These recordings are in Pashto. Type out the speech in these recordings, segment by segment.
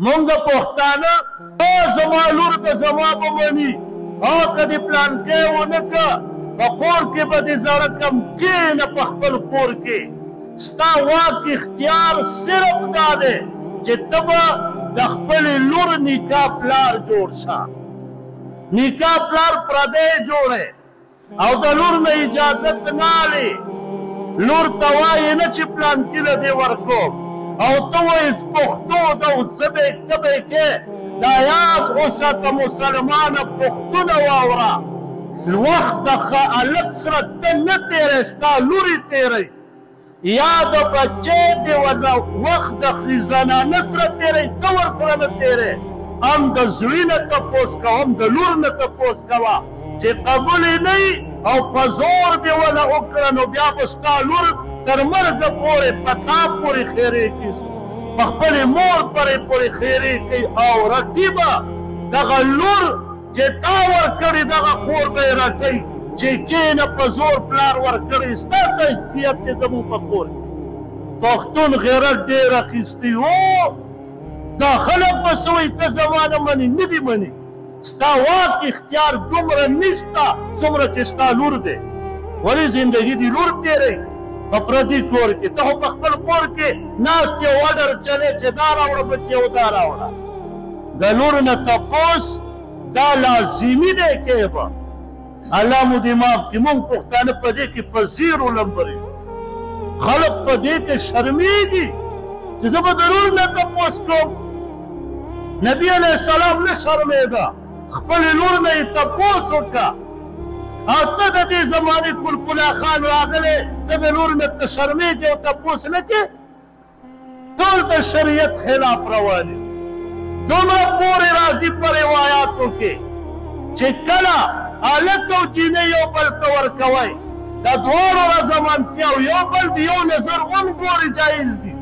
مونږ پښتانه زما لور به زما به مني که دې پلانکی ونه که په کور کې به دې زړه کم کښېنه په خپل کور کې ستا واک اختیار صرف دا دی چې ته به د خپلې لور نیکا پلار جوړ شه نیکا پلار پردی جوړی او د لور نه اجازت نه اخلي لور ته وایې نه چې پلانکي له دې ورکوم او ته وایې پښتو ده او څه به یې ته به یې کې دا یاد وساته مسلمانه پښتونه واوره وخت د ښه هلک سره ته نه تېری ستا لورې تېری یا د بچی دې ورنه وخت د زنانه سره تېری ته ورسره نه تېری هم د زوی نه تپوس کوه هم د لور نه تپوس کوه چې قبول یې نه او په زور دې ونه وکړه نو بیا به ستا لور تر مرګه پورې په تا پورې خیرې کړي په خپلې مور پورې خیرې کوي او رقیبه دغه لور چې تا ورکړې دغه کور به یې راکوي چې کېنه په زور پلار ورکړی ستا څه حیثیت دی زموږ په کور کې پښتون غیرت ډېر اخیستی و دا خلک به څه وایي ته زما نه منې نه دي منې ستا واک اختیار دومره نشته څومره چې ستا لور دی ولې زندګي دې لور تېروي په پردي کور کې ته خو په خپل کور کې ناست یې وډر چلې چې دا راوړه بچې او دا راوړه د لور نه تپوس دا لازمي دی کې به الله مو دې معاف کړي موږ پښتانه په دې کې په زیرو نمبر یو خلک په دې کې شرمېږي چې زه به د لور نه تپوس کوم نبي علیه السلام نه شرمېده خپلې لور نه یې تپوس وکړه او ته د دې زمانې کلکلا خان راغلی ته د لور نه ته شرمېږې او تپوس نه کې ټول د شریعت خلاف روان یو دومره پورې راځي په روایاتو کې چې کله هلک او جینۍ یو بل ته ورکوئ د دواړو رضامندتیاو یو بل د یو نظر هم ګورې جایز دي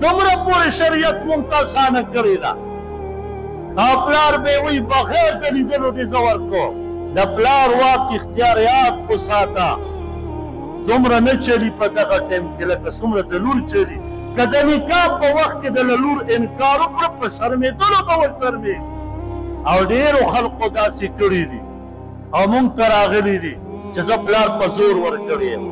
دومره پورې شریعت موږ ته اسانه کړې ده او پلار به یې وایي بغیر د لیدلو دې زه ورکوم د پلار واک اختیار یاد وساته دومره نه چلي په دغه ټایم کې لکه څومره د لور چلي که د نکاح په وخت کې د لور انکار وکړه په شرمېدلو به وشرمېږي او ډېرو خلقو داسې کړي دي او موږ ته راغلي دي چې زه پلار په زور ورکړی یم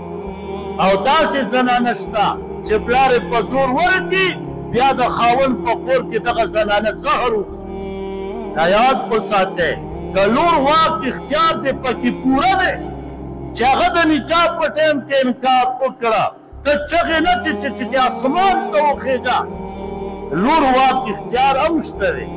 او داسې زنانه شته چې پلار یې په زور ورکړي بیا د خاوند په کور کې دغه زنانه زهر وکړي دا یاد وساتئ د لور واک اختیار دې پکې پوره دی چې هغه د نکاح په ټایم کې انکار وکړه ته چغې نه چې اسمان ته وخېږه لور واک اختیار هم شته دی